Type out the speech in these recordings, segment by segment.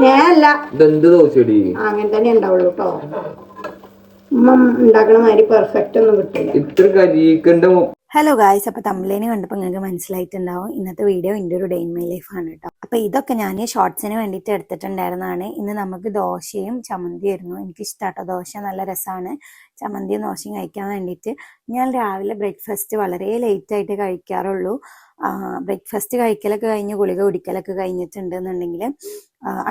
ഞാനല്ല അങ്ങനെ തന്നെ ഉണ്ടാവുള്ളൂ കേട്ടോ. ഉമ്മ ഉണ്ടാക്കണ മാതിരി പെർഫെക്റ്റ് ഒന്നും കിട്ടില്ല. ഇത്ര കരിക്കണ്ട. ഹലോ ഗായ്സ്, അപ്പോൾ തമ്മിലേനെ കണ്ടപ്പോൾ നിങ്ങൾക്ക് മനസ്സിലായിട്ടുണ്ടാവും ഇന്നത്തെ വീഡിയോ എൻ്റെ ഒരു ഡേ ഇൻ മൈ ലൈഫാണ് കേട്ടോ. അപ്പോൾ ഇതൊക്കെ ഞാൻ ഷോർട്സിന് വേണ്ടിയിട്ട് എടുത്തിട്ടുണ്ടായിരുന്നതാണ്. ഇന്ന് നമുക്ക് ദോശയും ചമ്മന്തിയും ആയിരുന്നു. എനിക്കിഷ്ടമാട്ടോ ദോശ, നല്ല രസമാണ്. ചമ്മന്തിയും ദോശയും കഴിക്കാൻ വേണ്ടിയിട്ട് ഞാൻ രാവിലെ ബ്രേക്ക്ഫാസ്റ്റ് വളരെ ലേറ്റായിട്ട് കഴിക്കാറുള്ളൂ. ബ്രേക്ക്ഫാസ്റ്റ് കഴിക്കലൊക്കെ കഴിഞ്ഞ് ഗുളിക കുടിക്കലൊക്കെ കഴിഞ്ഞിട്ടുണ്ടെന്നുണ്ടെങ്കിൽ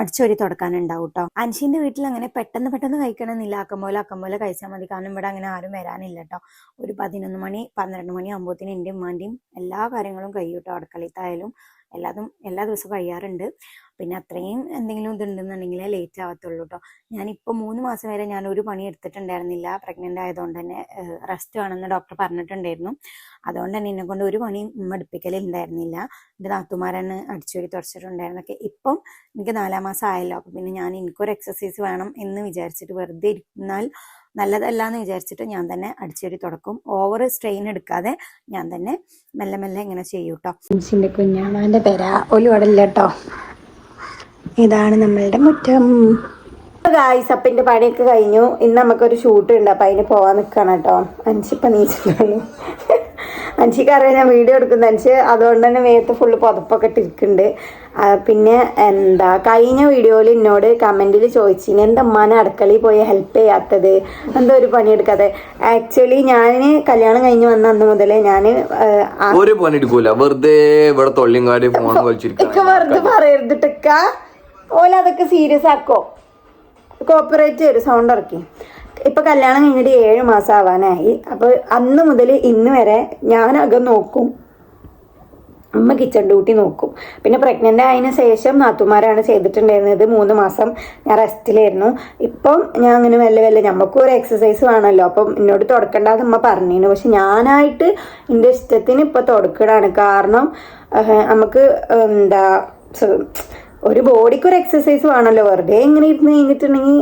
അടിച്ചൊരി തുടക്കാനുണ്ടാവും കേട്ടോ. അൻഷിൻ്റെ വീട്ടിൽ അങ്ങനെ പെട്ടെന്ന് കഴിക്കണമെന്നില്ല. അക്കം പോലെ കഴിച്ചാൽ മതി. കാരണം ഇവിടെ അങ്ങനെ ആരും വരാനില്ല കേട്ടോ. ഒരു 11 മണി 12 മണി ആകുമ്പോഴത്തേനും എൻ്റെ ഉമ്മാൻ്റെയും എല്ലാ കാര്യങ്ങളും കഴിയും കേട്ടോ. അടുക്കളത്തായാലും എല്ലാ ദിവസവും കഴിയാറുണ്ട്. പിന്നെ അത്രയും എന്തെങ്കിലും ഇതുണ്ടെന്നുണ്ടെങ്കിലേ ലേറ്റ് ആവത്തുള്ളൂ കേട്ടോ. ഞാനിപ്പോൾ 3 മാസം വരെ ഞാൻ ഒരു പണി എടുത്തിട്ടുണ്ടായിരുന്നില്ല. പ്രഗ്നൻ്റ് ആയതുകൊണ്ട് തന്നെ റെസ്റ്റ് വേണമെന്ന് ഡോക്ടർ പറഞ്ഞിട്ടുണ്ടായിരുന്നു. അതുകൊണ്ട് തന്നെ എന്നെ കൊണ്ട് ഒരു പണിയും എടുപ്പിക്കലുണ്ടായിരുന്നില്ല. എൻ്റെ നാത്തുമാരാണ് അടിച്ചുവരി തുടച്ചിട്ടുണ്ടായിരുന്നൊക്കെ. ഇപ്പം എനിക്ക് 4 മാസം ആയല്ലോ. അപ്പം പിന്നെ ഞാൻ എനിക്കൊരു എക്സസൈസ് വേണം എന്ന് വിചാരിച്ചിട്ട്, വെറുതെ ഇരുന്നാൽ നല്ലതല്ല എന്ന് വിചാരിച്ചിട്ട് ഞാൻ തന്നെ അടിച്ചുവരി തുടക്കും. ഓവർ സ്ട്രെയിൻ എടുക്കാതെ ഞാൻ തന്നെ മെല്ലെ ഇങ്ങനെ ചെയ്യും കേട്ടോ. അൻഷിൻ്റെ കുഞ്ഞാമാൻ്റെ പേര ഒലുവടല്ല കേട്ടോ. ഇതാണ് നമ്മളുടെ മുറ്റം. ഗായ്സ്, അപ്പം എൻ്റെ പണിയൊക്കെ കഴിഞ്ഞു. ഇന്ന് നമുക്കൊരു ഷൂട്ട് ഉണ്ട്. അപ്പം അതിന് പോകാൻ നിൽക്കണം കേട്ടോ. അൻഷിപ്പം നീച്ചിട്ടുള്ളൂ. അൻഷിക്ക് അറിയാം ഞാൻ വീഡിയോ എടുക്കുന്ന അൻഷ്, അതുകൊണ്ട് തന്നെ മേത്ത് ഫുള്ള് പുതപ്പൊക്കെ ഇട്ടിരിക്കുന്നുണ്ട്. പിന്നെ കഴിഞ്ഞ വീഡിയോയിൽ എന്നോട് കമൻറ്റിൽ ചോദിച്ചിന് എന്താ ഉമ്മാനെ അടുക്കളയിൽ പോയി ഹെൽപ്പ് ചെയ്യാത്തത്, എന്തോ ഒരു പണിയെടുക്കാതെ. ആക്ച്വലി ഞാൻ കല്യാണം കഴിഞ്ഞ് വന്ന അന്ന് മുതലേ ഞാൻ ഒരു പണി എടുക്കൂല, വെറുതെ വെറുതെ പറയരുതിട്ടക്ക. ഓല അതൊക്കെ സീരിയസ് ആക്കോ, കോപ്പറേറ്റ് വരും സൗണ്ട് ഇറക്കി. ഇപ്പൊ കല്യാണം കഴിഞ്ഞിട്ട് 7 മാസം ആവാനായി. അപ്പൊ അന്ന് മുതൽ ഇന്ന് വരെ ഞാനകം നോക്കും, അമ്മ കിച്ചൺ ഡ്യൂട്ടി നോക്കും. പിന്നെ പ്രഗ്നൻ്റ് ആയതിനു ശേഷം നാത്തുമാരാണ് ചെയ്തിട്ടുണ്ടായിരുന്നത്. 3 മാസം ഞാൻ റെസ്റ്റിലായിരുന്നു. ഇപ്പം ഞാൻ അങ്ങനെ മെല്ലെ നമുക്കും ഒരു എക്സസൈസ് വേണമല്ലോ. അപ്പം എന്നോട് തുടക്കണ്ടെന്ന് അമ്മ പറഞ്ഞിരുന്നു. പക്ഷെ ഞാനായിട്ട് എൻ്റെ ഇഷ്ടത്തിന് ഇപ്പം തുടക്കണതാണ്. കാരണം നമുക്ക് ഒരു ബോഡിക്ക് ഒരു എക്സസൈസ് വേണമല്ലോ. വെറുതെ ഇങ്ങനെ ഇരുന്ന് കഴിഞ്ഞിട്ടുണ്ടെങ്കിൽ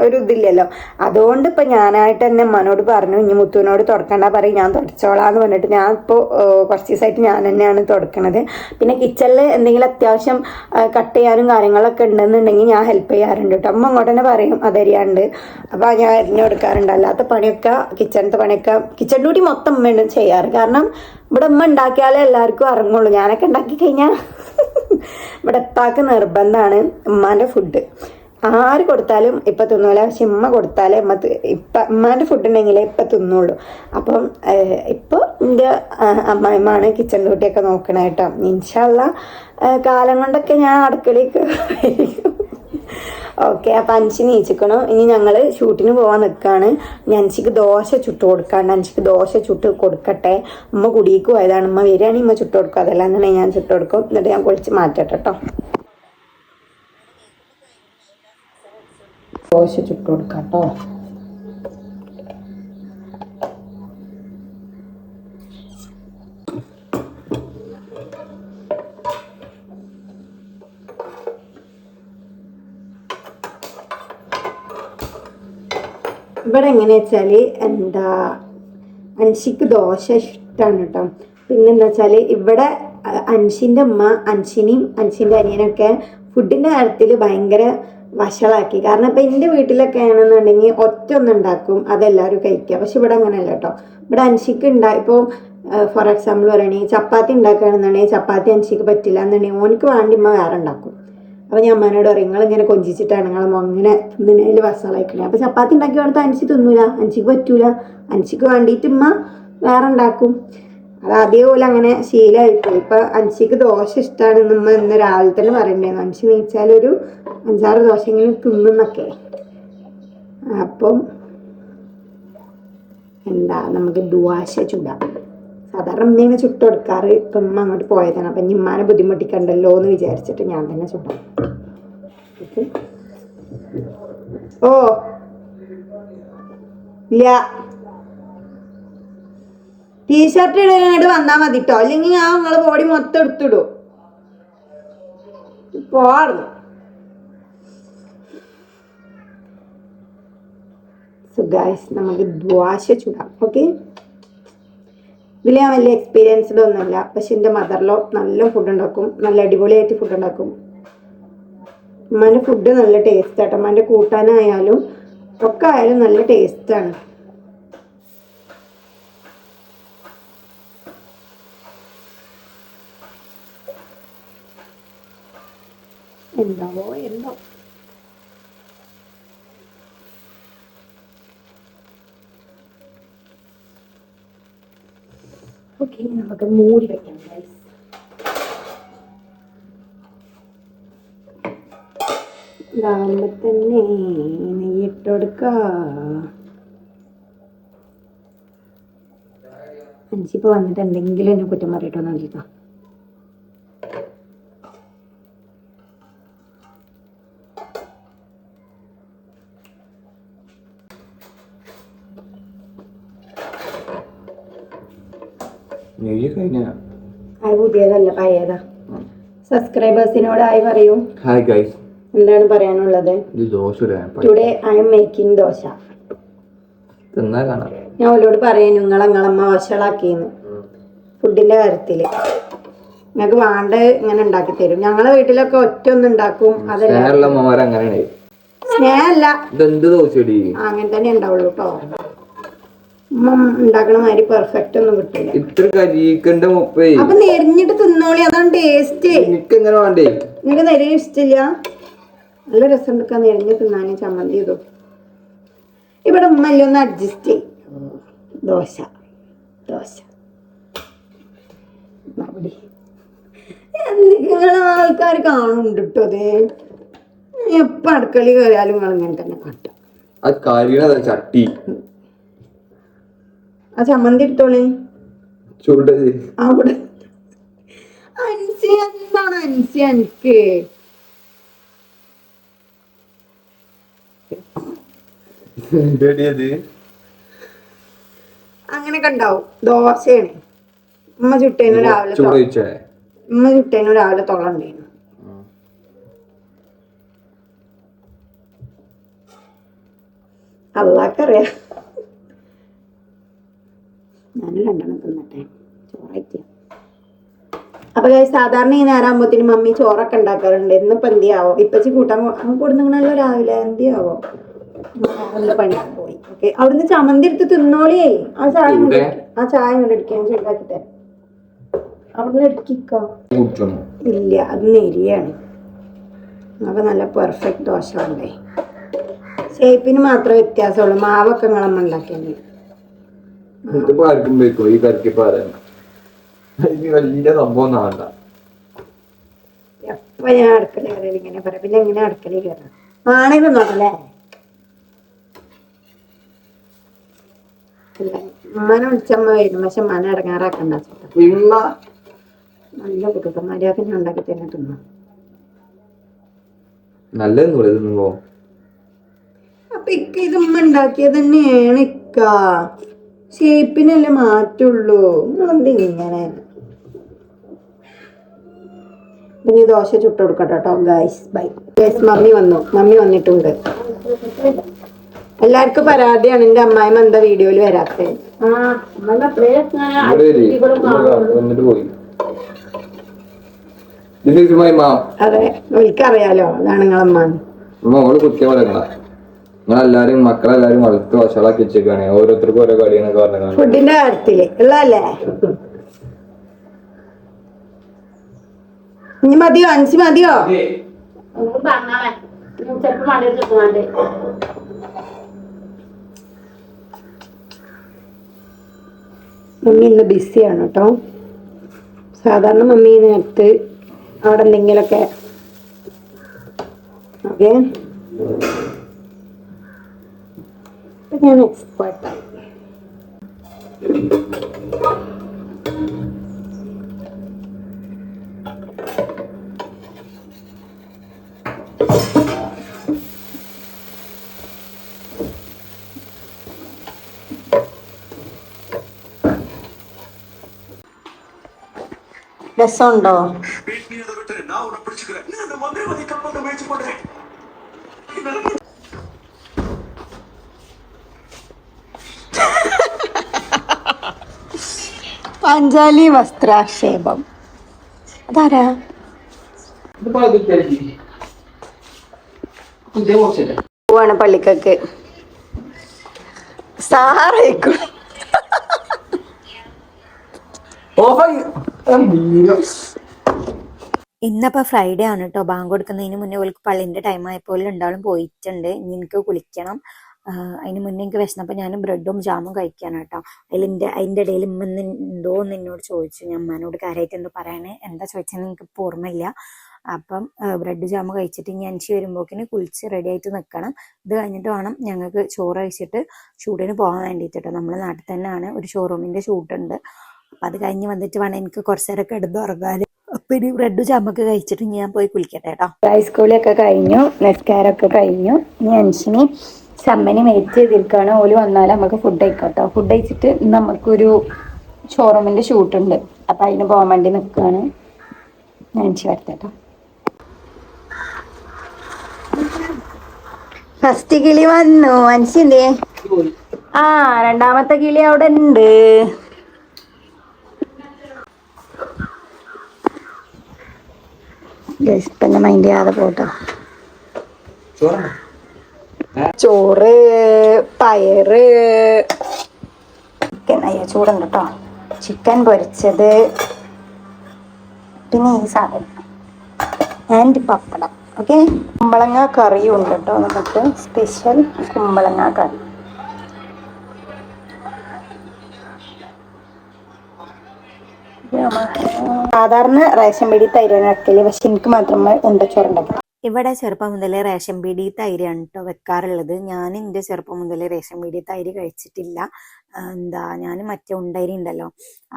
ഒരു ഇതില്ലല്ലോ. അതുകൊണ്ട് ഇപ്പം ഞാനായിട്ട് തന്നെ അമ്മനോട് പറഞ്ഞു, ഇനി മുത്തുവിനോട് തുടക്കണ്ട പറയും, ഞാൻ തുടച്ചോളാന്ന് പറഞ്ഞിട്ട് ഞാൻ ഇപ്പോൾ കുറച്ച് ദിവസമായിട്ട് ഞാൻ തന്നെയാണ് തുടക്കണത്. പിന്നെ കിച്ചണിൽ എന്തെങ്കിലും അത്യാവശ്യം കട്ട് ചെയ്യാനും കാര്യങ്ങളൊക്കെ ഉണ്ടെന്നുണ്ടെങ്കിൽ ഞാൻ ഹെൽപ്പ് ചെയ്യാറുണ്ട് കേട്ടോ. അമ്മ അങ്ങോട്ട് തന്നെ പറയും അതറിയാണ്ട്. അപ്പോൾ ഞാൻ അരിഞ്ഞു കൊടുക്കാറുണ്ട്. അല്ലാത്ത പണിയൊക്കെ കിച്ചണത്തെ പണിയൊക്കെ കിച്ചൺ ഡ്യൂട്ടി മൊത്തം അമ്മയാണ് ചെയ്യാറ്. കാരണം ഇവിടെ അമ്മ ഉണ്ടാക്കിയാലേ എല്ലാവർക്കും ഇറങ്ങുള്ളൂ. ഞാനൊക്കെ ഉണ്ടാക്കി കഴിഞ്ഞാൽ ഇവിടെ എത്താക്ക് നിർബന്ധമാണ് ഉമ്മാൻ്റെ ഫുഡ്. ആര് കൊടുത്താലും ഇപ്പം തിന്നൂല. പക്ഷെ ഉമ്മ കൊടുത്താലേ ഉമ്മാൻ്റെ ഫുഡ് ഉണ്ടെങ്കിലേ ഇപ്പം തിന്നുള്ളൂ. അപ്പം ഇപ്പോൾ എൻ്റെ അമ്മായിമ്മാണ് കിച്ചൺ ഡ്യൂട്ടിയൊക്കെ നോക്കണേ കേട്ടോ. ഇൻഷാ അല്ലാ കാലം കൊണ്ടൊക്കെ ഞാൻ അടുക്കളയ്ക്ക് ഓക്കെ. അപ്പം അൻഷി നീച്ചിക്കണം. ഇനി ഞങ്ങൾ ഷൂട്ടിന് പോകാൻ നിൽക്കുകയാണ്. അൻഷിക്ക് ദോശ ചുട്ട് കൊടുക്കാണ്ട്. അൻഷിക്ക് ദോശ ചുട്ട് കൊടുക്കട്ടെ. ഉമ്മ കുടിക്ക് പോയതാണ്. ഉമ്മ വരികയാണെങ്കിൽ ഉമ്മ ചുട്ട് കൊടുക്കും, അതല്ല എന്നുണ്ടെങ്കിൽ ഞാൻ ചുട്ട് കൊടുക്കും. എന്നിട്ട് ഞാൻ പൊളിച്ച് മാറ്റട്ടെ കേട്ടോ. ദോശ ചുട്ട് കൊടുക്കാം കേട്ടോ. ഇവിടെ എങ്ങനെയാ വെച്ചാൽ അൻഷിക്ക് ദോശ ഇഷ്ടമാണ് കേട്ടോ. പിന്നെന്താ വെച്ചാൽ ഇവിടെ അൻഷിൻ്റെ അമ്മ അൻഷിനെയും അൻഷിൻ്റെ അനിയനൊക്കെ ഫുഡിൻ്റെ കാര്യത്തിൽ ഭയങ്കര വഷളാക്കി. കാരണം ഇപ്പം എൻ്റെ വീട്ടിലൊക്കെ ആണെന്നുണ്ടെങ്കിൽ ഒറ്റ ഉണ്ടാക്കും, അതെല്ലാവരും കഴിക്കുക. പക്ഷെ ഇവിടെ അങ്ങനെയല്ല കേട്ടോ. ഇവിടെ അൻഷിക്ക് ഇപ്പോൾ ഫോർ എക്സാമ്പിൾ പറയുകയാണെങ്കിൽ ചപ്പാത്തി ഉണ്ടാക്കുകയാണെന്നുണ്ടെങ്കിൽ ചപ്പാത്തി അൻഷിക്ക് പറ്റില്ല എന്നുണ്ടെങ്കിൽ ഓനിക്ക് വേണ്ടി ഉമ്മ വേറെ ഉണ്ടാക്കും. അപ്പോൾ ഞാൻ അമ്മേനോട് പറയും, നിങ്ങളിങ്ങനെ കൊഞ്ചിച്ചിട്ടാണ് നിങ്ങളമ്മ അങ്ങനെ തിന്നതിൽ വഷളായിക്കണേ. അപ്പോൾ ചപ്പാത്തി ഉണ്ടാക്കി കൊടുത്താൽ അൻഷി തിന്നൂല, അൻഷിക്ക് പറ്റൂല. അൻഷിക്ക് വേണ്ടിയിട്ട് ഉമ്മ വേറെ ഉണ്ടാക്കും. അത് അതേപോലെ അങ്ങനെ ശീലമായിപ്പോയി. ഇപ്പം അൻഷിക്ക് ദോശ ഇഷ്ടമാണെന്ന് ഉമ്മ ഇന്ന് രാവിലെ തന്നെ പറയണ്ടായിരുന്നു. അൻഷി നീച്ചാലൊരു 5-6 ദോശയെങ്കിലും തിന്നുന്നൊക്കെ. അപ്പം നമുക്ക് ദോശ ചുടാം. സാധാരണ ഉമ്മേനെ ചുട്ട് കൊടുക്കാറ്. ഇപ്പം ഉമ്മ അങ്ങോട്ട് പോയതാണ്. അപ്പം ഇനി ഉമ്മാനെ ബുദ്ധിമുട്ടിക്കണ്ടല്ലോ എന്ന് വിചാരിച്ചിട്ട് ഞാൻ തന്നെ ചുടാം. ഓ ഇല്ല, ടീഷർട്ട് ഇടാനായിട്ട് വന്നാൽ മതി കേട്ടോ. അല്ലെങ്കിൽ ഞാൻ നിങ്ങളെ ബോഡി മൊത്തം എടുത്തിടും. പോടുന്നു. സോ ഗൈസ്, നമുക്ക് ദോശ ചുടാം. ഓക്കെ. ഇതിൽ ഞാൻ വലിയ എക്സ്പീരിയൻസ്ഡ് ഒന്നുമില്ല. പക്ഷെ എൻ്റെ മദറിലോ നല്ല ഫുഡ് ഉണ്ടാക്കും, നല്ല അടിപൊളിയായിട്ട് ഫുഡ് ഉണ്ടാക്കും. ഉമ്മാൻ്റെ ഫുഡ് നല്ല ടേസ്റ്റ് ആട്ടോ. ഉമ്മാൻ്റെ കൂട്ടാനായാലും ഒക്കെ ആയാലും നല്ല ടേസ്റ്റാണ്. എന്താവോ എന്തോ. ഓക്കെ, നമുക്ക് മൂടി വെക്കാം ഗൈസ്. ഇതാകുമ്പോ തന്നെ നെയ്യിട്ട് കൊടുക്ക. അഞ്ചിപ്പോ വന്നിട്ട് എന്തെങ്കിലും എന്നെ കുറ്റം പറയട്ടോ നോക്കിക്കോ. അത് പുതിയതല്ല, പഴയതാ. സബ്സ്ക്രൈബേഴ്സിനോട് ആയി പറയൂ. ഹായ് ഗൈസ്, എന്താണ് പറയാനുള്ളത്? Today I M making dosa. ഞാൻ അവരോട് പറയുന്നു നിങ്ങളമ്മ വഷളാക്കിന്ന് ഫുഡിന്റെ കാര്യത്തില്. ഞങ്ങക്ക് വേണ്ട ഇങ്ങനെ ഉണ്ടാക്കി തരും. ഞങ്ങളെ വീട്ടിലൊക്കെ ഒറ്റ ഒന്നും ഉണ്ടാക്കും. അതല്ല സ്നേഹല്ല, അങ്ങനെ തന്നെ ഉണ്ടാവുള്ളൂ കേട്ടോ. ഉമ്മ ഉണ്ടാക്കണ മാതിരി പെർഫെക്റ്റ് ഒന്നും കിട്ടില്ല. അപ്പൊ നെരിഞ്ഞിട്ട് തിന്നോളി, അതാണ് ടേസ്റ്റ്. നിങ്ങക്ക് നെരി ഇഷ്ടമില്ല? നല്ല രസം എടുക്കാൻ നെരിഞ്ഞ് തിന്നാൻ ചമ്മന്തി ചെയ്തു. ഇവിടെ ഉമ്മ എല്ലാം ഒന്ന് അഡ്ജസ്റ്റ് ചെയ്യും. ദോശ ദോശ നിങ്ങളെ ആൾക്കാർ കാണുന്നുണ്ട് കേട്ടോ. അതെ, എപ്പ അടുക്കളി കയറിയാലും നിങ്ങൾ ഇങ്ങനെ തന്നെ കാട്ടും. ചട്ടി ആ ചമ്മന്തി എടുത്തോളി. അവിടെ അൻസി എന്താണ് അൻസി എനിക്ക്? അങ്ങനെയൊക്കെ ഉണ്ടാവും. ദോശയാണ് ഉമ്മ ചുട്ടേന് രാവിലെ. ഉമ്മ ചുട്ടേന് രാവിലെ തൊള്ള ഉണ്ടായിരുന്നു. അള്ളാക്കറിയാം. ഞാൻ രണ്ടെണ്ണം തിന്നട്ടെ, ചോറായിട്ടിയ. അപ്പൊ സാധാരണ ഈ നേരാകുമ്പോത്തിന് മമ്മി ചോറൊക്കെ ഉണ്ടാക്കാറുണ്ട്. ഇന്നിപ്പോ എന്തിയാവോ ഇപ്പച്ചി കൂട്ടാൻ കൊടുങ്ങണല്ലോ രാവിലെ. എന്തിയാവോ പണിയാൻ പോയി. ഓക്കെ, അവിടുന്ന് ചമ്മന്തി എടുത്ത് തിന്നോളിയേ. ആ ചായ ഇങ്ങോട്ട് എടുക്കാൻ ചൂടാക്കി തരാം. അവിടുന്ന് എടുക്കിക്കോ. ഇല്ല, അത് നെരിയാണ്. നമുക്ക് നല്ല പെർഫെക്റ്റ് ദോശ ഉണ്ടേ. ഷേപ്പിന് മാത്രമേ വ്യത്യാസമുള്ളൂ. മാവൊക്കെ നിങ്ങളമ്മ ഉണ്ടാക്കിയത്. എപ്പ ഞാൻ അടുക്കള കയറിയത് ഇങ്ങനെ പറയാം. പിന്നെ എങ്ങനെ അടുക്കളയിൽ കയറാം? ആണെങ്കിൽ നോക്കല്ലേ. ഉമ്മനെ വിളിച്ചമ്മ വരും, പക്ഷെ മന ഇടങ്ങാറാക്കണ്ട. നല്ല കുട്ടികൾ മര്യാദ ഞാൻ ഉണ്ടാക്കി തന്നെ തിന്നു. അപ്പൊ ഇക്ക ഇത് ഉമ്മ ഉണ്ടാക്കിയത് തന്നെയാണ് ഇക്ക. ഷേപ്പിനല്ലേ മാറ്റുള്ളൂ. നിങ്ങളെന്ത് ഇങ്ങനെ? പിന്നെ ദോശ ചുട്ട് കൊടുക്കട്ടോ കേട്ടോ ഗൈസ്. Bye guys. മമ്മി വന്നിട്ടുണ്ട്. എല്ലാവർക്കും പരാതിയാണ് എന്റെ അമ്മായിമ്മ എന്താ വീഡിയോയിൽ വരാത്തത്. അതെ, എനിക്കറിയാലോ. അതാണ് നിങ്ങളമ്മ. നിങ്ങളെല്ലാരും മക്കളെല്ലാരും വളർത്ത് വഷളാക്കി വെച്ചേക്കാണ്. ഓരോരുത്തർക്കും ഓരോ കളിയെന്നൊക്കെ പറഞ്ഞ ഫുഡിന്റെ കാര്യത്തില് ഉള്ളതല്ലേ. ഇനി മതിയോ? അഞ്ച് മതിയോ? മമ്മി ഇന്ന് ബിസിയാണ് കേട്ടോ. സാധാരണ മമ്മി നേരത്ത് അവിടെ എന്തെങ്കിലൊക്കെ. ഓക്കെ, ഞാൻ എക്സ്പേർട്ടായി. രസമുണ്ടോ? പാഞ്ചാലി വസ്ത്രാക്ഷേപം. അതാരാ? പോവാണ് പള്ളിക്കൊക്കെ സാറേക്കും ഇന്നപ്പോൾ ഫ്രൈഡേ ആണ് കേട്ടോ. ബാങ്ക് കൊടുക്കുന്നതിന് മുന്നേ ഓൾക്ക് പള്ളിൻ്റെ ടൈം ആയപ്പോൾ ഉണ്ടാവും പോയിട്ടുണ്ട്. ഇനി എനിക്ക് കുളിക്കണം. അതിന് മുന്നേ എനിക്ക് വിശന്നപ്പോൾ ഞാൻ ബ്രെഡും ജാമും കഴിക്കാണ് കേട്ടോ. അതിൻ്റെ ഇടയിൽ എന്തോ എന്നോട് ചോദിച്ചു. ഞാൻ അമ്മേനോട് കാര്യമായിട്ട് എന്തോ പറയണേ, എന്താ ചോദിച്ചതെന്ന് എനിക്ക് ഇപ്പോൾ ഓർമ്മയില്ല. അപ്പം ബ്രെഡ് ജാമ് കഴിച്ചിട്ട് ഇനി അഞ്ച് വരുമ്പോഴേക്കിന് കുളിച്ച് റെഡി ആയിട്ട് നിൽക്കണം. ഇത് കഴിഞ്ഞിട്ട് വേണം ഞങ്ങൾക്ക് ചോറ് കഴിച്ചിട്ട് ഷൂട്ടിന് പോകാൻ വേണ്ടിയിട്ട് കേട്ടോ. നമ്മുടെ നാട്ടിൽ തന്നെയാണ് ഒരു ഷോറൂമിൻ്റെ ഷൂട്ടുണ്ട്. അപ്പം അത് കഴിഞ്ഞ് വന്നിട്ട് വേണം എനിക്ക് കുറച്ച് നേരമൊക്കെ എടുത്ത് ഉറങ്ങാൻ. അപ്പം ഇനി ബ്രെഡ് ജാമൊക്കെ കഴിച്ചിട്ട് ഞാൻ പോയി കുളിക്കട്ടെ കേട്ടോ. ഹൈസ്കൂളൊക്കെ കഴിഞ്ഞു, നെസ്കാരൊക്കെ കഴിഞ്ഞു. ഇനി അൻഷിനി സമ്മനി വെയിറ്റ് ചെയ്തിരിക്കുകയാണ്. ഓല് വന്നാൽ നമുക്ക് ഫുഡ് കഴിക്കട്ടോ. ഫുഡ് കഴിച്ചിട്ട് നമുക്കൊരു ഷോറൂമിൻ്റെ ഷൂട്ടുണ്ട്. അപ്പം അതിന് പോകാൻ വേണ്ടി നിൽക്കുകയാണ്. അൻഷി വരത്തേട്ടോ. ഫസ്റ്റ് കിളി വന്നു. അൻഷി എന്തേ? ആ, രണ്ടാമത്തെ കിളി അവിടെ ഉണ്ട്. പിന്നെ മൈൻഡ് ചെയ്യാതെ പോട്ടോ. ചോറ്, പയറ്, ചിക്കൻ, അയ്യോ ചൂടുണ്ട് കേട്ടോ, ചിക്കൻ പൊരിച്ചത്, പിന്നെ ഈ സാധനം ആൻഡ് പപ്പടം. ഓക്കെ, കുമ്പളങ്ങ കറിയും ഉണ്ട് കേട്ടോ. നമുക്ക് സ്പെഷ്യൽ കുമ്പളങ്ങ കറി. സാധാരണ റേഷൻ പീടി തൈരാണ് വെക്കല്, പക്ഷെ എനിക്ക് മാത്രമേ ഉണ്ടച്ചോറുണ്ടാക്കി. ഇവിടെ ചെറുപ്പം മുതലേ റേഷൻ പീടി തൈരാണ് കേട്ടോ വെക്കാറുള്ളത്. ഞാൻ എൻ്റെ ചെറുപ്പം മുതലേ റേഷൻ പീടി തൈര് കഴിച്ചിട്ടില്ല. ഞാൻ മറ്റേ ഉണ്ടരി ഉണ്ടല്ലോ,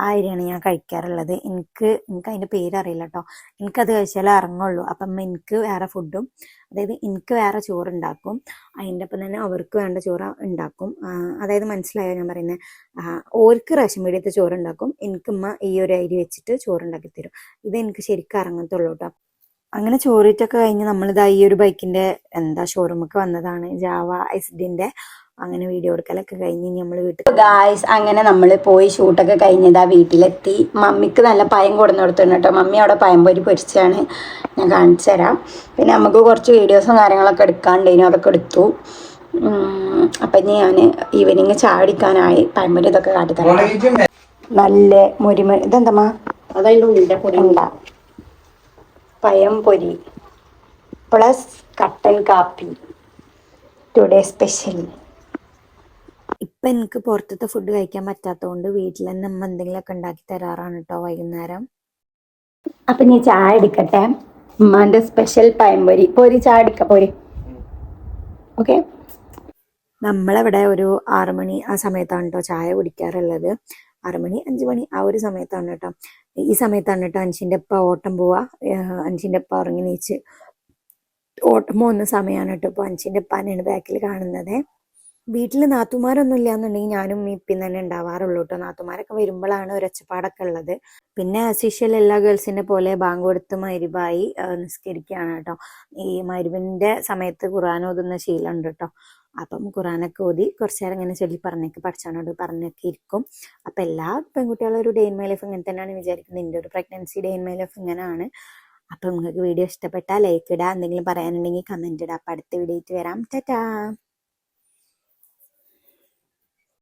ആ അരിയാണ് ഞാൻ കഴിക്കാറുള്ളത്. എനിക്ക് അതിൻ്റെ പേരറിയില്ല കേട്ടോ. എനിക്കത് കഴിച്ചാലേ ഇറങ്ങുള്ളൂ. അപ്പം എനിക്ക് വേറെ ഫുഡും, അതായത് എനിക്ക് വേറെ ചോറുണ്ടാക്കും, അതിൻ്റെ ഒപ്പം തന്നെ അവർക്ക് വേണ്ട ചോറ് ഉണ്ടാക്കും. അതായത് മനസ്സിലായോ ഞാൻ പറയുന്നത്? ഓർക്ക് റേഷൻ പീടിയത്തെ ചോറുണ്ടാക്കും, എനിക്കുമ്മ ഈ ഒരു അരി വെച്ചിട്ട് ചോറുണ്ടാക്കി തരും. ഇത് എനിക്ക് ശരിക്കും ഇറങ്ങത്തുള്ളൂ കേട്ടോ. അങ്ങനെ ചോറിട്ടൊക്കെ കഴിഞ്ഞ് നമ്മളിതാ ഈ ഒരു ബൈക്കിൻ്റെ ഷോറൂമൊക്കെ വന്നതാണ്, ജാവ എസ്ഡിൻ്റെ. അങ്ങനെ വീഡിയോ എടുക്കലൊക്കെ കഴിഞ്ഞ് നമ്മൾ വീട്ടിൽ ഗായ്സ് അങ്ങനെ നമ്മൾ പോയി ഷൂട്ടൊക്കെ കഴിഞ്ഞതാ വീട്ടിലെത്തി. മമ്മിക്ക് നല്ല പയം കൊടുന്ന് കൊടുത്തിട്ടുണ്ട് കേട്ടോ. മമ്മി അവിടെ പയംപൊരി പൊരിച്ചാണ്, ഞാൻ കാണിച്ചു തരാം. പിന്നെ നമുക്ക് കുറച്ച് വീഡിയോസും കാര്യങ്ങളൊക്കെ എടുക്കാണ്ടായിരുന്നു, അതൊക്കെ എടുത്തു. അപ്പം ഇനി ഞാൻ ഈവനിങ് ചാടിക്കാനായി പയംപൊരി ഇതൊക്കെ കാട്ടിത്തരാം. നല്ല മുരിമ ഇതെന്തമ്മാ ഉണ്ടാ പയംപൊരി പ്ലസ് കട്ടൻ കാപ്പി ടുഡേ സ്പെഷ്യൽ. ഇപ്പം എനിക്ക് പുറത്തത്തെ ഫുഡ് കഴിക്കാൻ പറ്റാത്തതുകൊണ്ട് വീട്ടിൽ തന്നെ അമ്മ എന്തെങ്കിലുമൊക്കെ ഉണ്ടാക്കി തരാറാണ് കേട്ടോ വൈകുന്നേരം. അപ്പം ഞാൻ ചായ എടുക്കട്ടെ. ഉമ്മാൻ്റെ സ്പെഷ്യൽ പയംപൊരി. പോരി ചായ എടുക്കാം, പോരി. ഓക്കെ, നമ്മളവിടെ ഒരു 6 മണി ആ സമയത്താണ് കേട്ടോ ചായ കുടിക്കാറുള്ളത്. 6 മണി 5 മണി ആ ഒരു സമയത്താണ് കേട്ടോ. ഈ സമയത്താണ് കേട്ടോ അൻഷിൻ്റെ ഉപ്പ ഓട്ടം പോവുക. അൻഷിൻ്റെ ഉപ്പ ഉറങ്ങി നീച്ച് ഓട്ടം പോകുന്ന സമയമാണ് കേട്ടോ. ഇപ്പോൾ അൻഷിൻ്റെ ഉപ്പാനെയാണ് ബാക്കിൽ കാണുന്നത്. വീട്ടിൽ നാത്തുമാരൊന്നും ഇല്ലാന്നുണ്ടെങ്കിൽ ഞാനും ഇപ്പം തന്നെ ഉണ്ടാവാറുള്ളൂ കേട്ടോ. നാത്തുമാരൊക്കെ വരുമ്പോഴാണ് ഒരു ഒച്ചപ്പാടൊക്കെ ഉള്ളത്. പിന്നെ അസിഷ്യൽ എല്ലാ ഗേൾസിൻ്റെ പോലെ ബാങ്ക് കൊടുത്ത് മഗ്‌രിബായി നിസ്കരിക്കുകയാണ് കേട്ടോ. ഈ മഗ്‌രിബിൻ്റെ സമയത്ത് ഖുർആൻ ഓതുന്ന ശീലമുണ്ട് കേട്ടോ. അപ്പം ഖുർആനൊക്കെ ഓതി കുറച്ച് നേരം ഇങ്ങനെ ചൊല്ലി പറഞ്ഞൊക്കെ പഠിച്ചവനോട് പറഞ്ഞൊക്കെ ഇരിക്കും. അപ്പം എല്ലാ പെൺകുട്ടികളും ഒരു ഡേ ഇൻ മൈ ലൈഫ് ഇങ്ങനെ തന്നെയാണ് വിചാരിക്കുന്നത്. എൻ്റെ ഒരു pregnancy day in my life ഇങ്ങനെയാണ്. അപ്പം നിങ്ങൾക്ക് വീഡിയോ ഇഷ്ടപ്പെട്ടാൽ ലൈക്ക് ഇടുക, എന്തെങ്കിലും പറയാനുണ്ടെങ്കിൽ കമൻറ്റ് ഇടുക. അപ്പം അടുത്ത വീഡിയോ ആയിട്ട് വരാം. ടാറ്റാ.